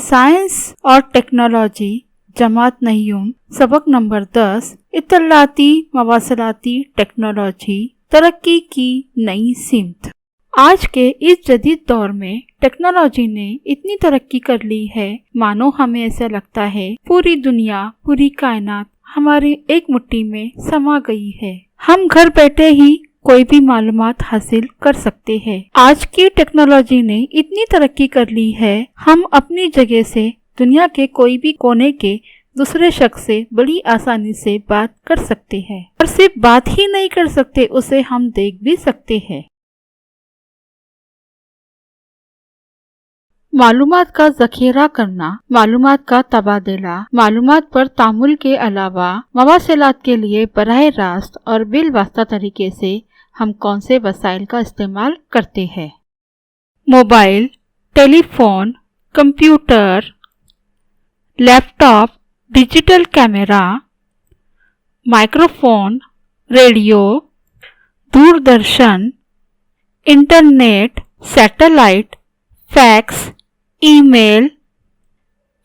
Science اور technology جماعت نہیوم سبق نمبر 10 اطلاعاتی مواصلاتی ٹیکنالوجی ترقی کی نئی سمت۔ آج کے اس جدید دور میں ٹیکنالوجی نے اتنی ترقی کر لی ہے، مانو ہمیں ایسا لگتا ہے پوری دنیا، پوری کائنات ہماری ایک مٹھی میں سما گئی ہے۔ ہم گھر بیٹھے ہی کوئی بھی معلومات حاصل کر سکتے ہیں۔ آج کی ٹیکنالوجی نے اتنی ترقی کر لی ہے، ہم اپنی جگہ سے دنیا کے کوئی بھی کونے کے دوسرے شخص سے بڑی آسانی سے بات کر سکتے ہیں، اور صرف بات ہی نہیں کر سکتے، اسے ہم دیکھ بھی سکتے ہیں۔ معلومات کا ذخیرہ کرنا، معلومات کا تبادلہ، معلومات پر تعامل کے علاوہ مواصلات کے لیے براہ راست اور بالواسطہ طریقے سے ہم کون سے وسائل کا استعمال کرتے ہیں؟ Mobile, telephone, computer, laptop, digital camera, microphone, radio, Doordarshan, internet, satellite, fax, email,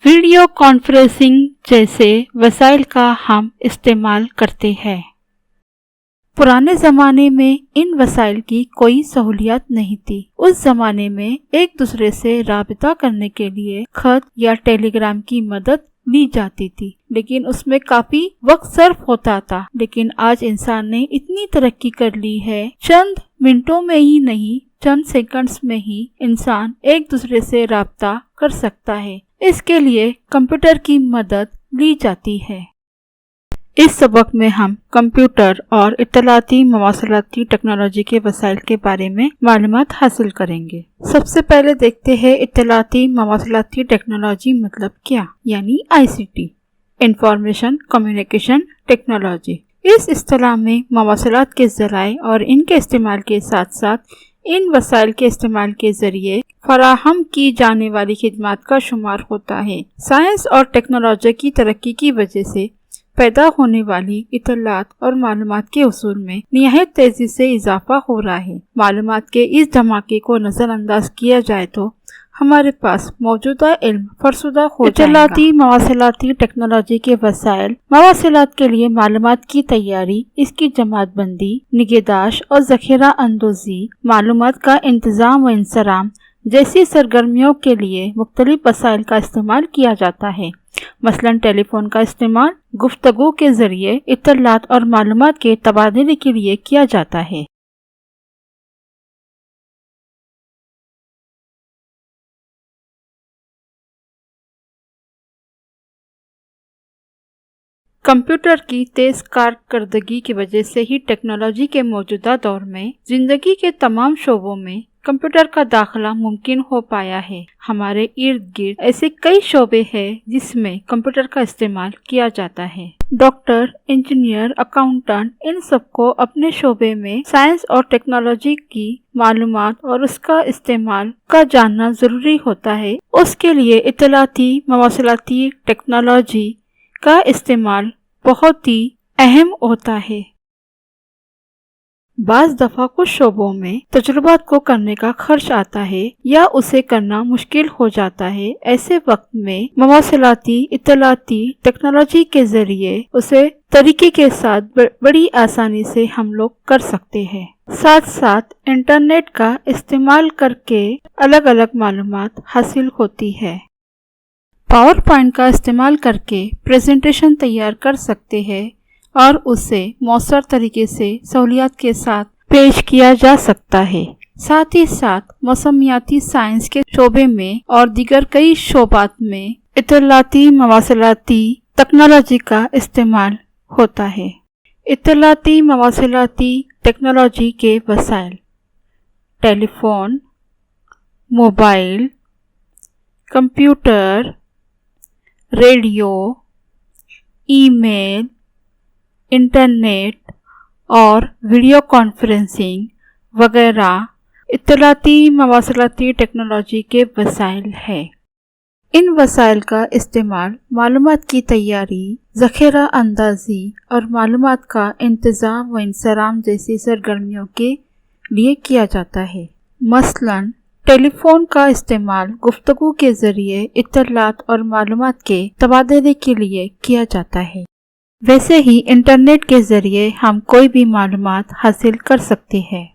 video conferencing جیسے وسائل کا ہم استعمال کرتے ہیں۔ پرانے زمانے میں ان وسائل کی کوئی سہولیات نہیں تھی۔ اس زمانے میں ایک دوسرے سے رابطہ کرنے کے لیے خط یا ٹیلی گرام کی مدد لی جاتی تھی، لیکن اس میں کافی وقت صرف ہوتا تھا۔ لیکن آج انسان نے اتنی ترقی کر لی ہے، چند منٹوں میں ہی نہیں، چند سیکنڈز میں ہی انسان ایک دوسرے سے رابطہ کر سکتا ہے۔ اس کے لیے کمپیوٹر کی مدد لی جاتی ہے۔ اس سبق میں ہم کمپیوٹر اور اطلاعاتی مواصلاتی ٹیکنالوجی کے وسائل کے بارے میں معلومات حاصل کریں گے۔ سب سے پہلے دیکھتے ہیں اطلاعاتی مواصلاتی ٹیکنالوجی مطلب کیا، یعنی ICT، انفارمیشن کمیونیکیشن ٹیکنالوجی۔ اس اصطلاح میں مواصلات کے ذرائع اور ان کے استعمال کے ساتھ ساتھ ان وسائل کے استعمال کے ذریعے فراہم کی جانے والی خدمات کا شمار ہوتا ہے۔ سائنس اور ٹیکنالوجی کی ترقی کی وجہ سے پیدا ہونے والی اطلاعات اور معلومات کے حصول میں نہایت تیزی سے اضافہ ہو رہا ہے۔ معلومات کے اس دھماکے کو نظر انداز کیا جائے تو ہمارے پاس موجودہ علم فرسودہ ہو جائے گا۔ اطلاعاتی مواصلاتی ٹیکنالوجی کے وسائل مواصلات کے لیے معلومات کی تیاری، اس کی جماعت بندی، نگہداشت اور ذخیرہ اندوزی، معلومات کا انتظام و انصرام جیسی سرگرمیوں کے لیے مختلف وسائل کا استعمال کیا جاتا ہے۔ مثلاً ٹیلی فون کا استعمال گفتگو کے ذریعے اطلاعات اور معلومات کے تبادلے کے لیے کیا جاتا ہے۔ کمپیوٹر کی تیز کارکردگی کی وجہ سے ہی ٹیکنالوجی کے موجودہ دور میں زندگی کے تمام شعبوں میں کمپیوٹر کا داخلہ ممکن ہو پایا ہے۔ ہمارے ارد گرد ایسے کئی شعبے ہیں جس میں کمپیوٹر کا استعمال کیا جاتا ہے۔ ڈاکٹر، انجینئر، اکاؤنٹنٹ، ان سب کو اپنے شعبے میں سائنس اور ٹیکنالوجی کی معلومات اور اس کا استعمال کا جاننا ضروری ہوتا ہے۔ اس کے لیے اطلاعاتی مواصلاتی ٹیکنالوجی کا استعمال بہت ہی اہم ہوتا ہے۔ بعض دفعہ کچھ شعبوں میں تجربات کو کرنے کا خرچ آتا ہے یا اسے کرنا مشکل ہو جاتا ہے۔ ایسے وقت میں مواصلاتی اطلاعاتی ٹیکنالوجی کے ذریعے اسے طریقے کے ساتھ بڑی آسانی سے ہم لوگ کر سکتے ہیں۔ ساتھ ساتھ انٹرنیٹ کا استعمال کر کے الگ الگ معلومات حاصل ہوتی ہے۔ پاور پوائنٹ کا استعمال کر کے پریزنٹیشن تیار کر سکتے ہیں اور اسے مؤثر طریقے سے سہولیات کے ساتھ پیش کیا جا سکتا ہے۔ ساتھ ہی ساتھ موسمیاتی سائنس کے شعبے میں اور دیگر کئی شعبات میں اطلاعاتی مواصلاتی ٹیکنالوجی کا استعمال ہوتا ہے۔ اطلاعاتی مواصلاتی ٹیکنالوجی کے وسائل: ٹیلی فون، موبائل، کمپیوٹر، ریڈیو، ای میل، انٹرنیٹ اور ویڈیو کانفرنسنگ وغیرہ اطلاعاتی مواصلاتی ٹیکنالوجی کے وسائل ہیں۔ ان وسائل کا استعمال معلومات کی تیاری، ذخیرہ اندازی اور معلومات کا انتظام و انصرام جیسی سرگرمیوں کے لیے کیا جاتا ہے۔ مثلاً ٹیلی فون کا استعمال گفتگو کے ذریعے اطلاعات اور معلومات کے تبادلے کے لیے کیا جاتا ہے۔ ویسے ہی انٹرنیٹ کے ذریعے ہم کوئی بھی معلومات حاصل کر سکتے ہیں۔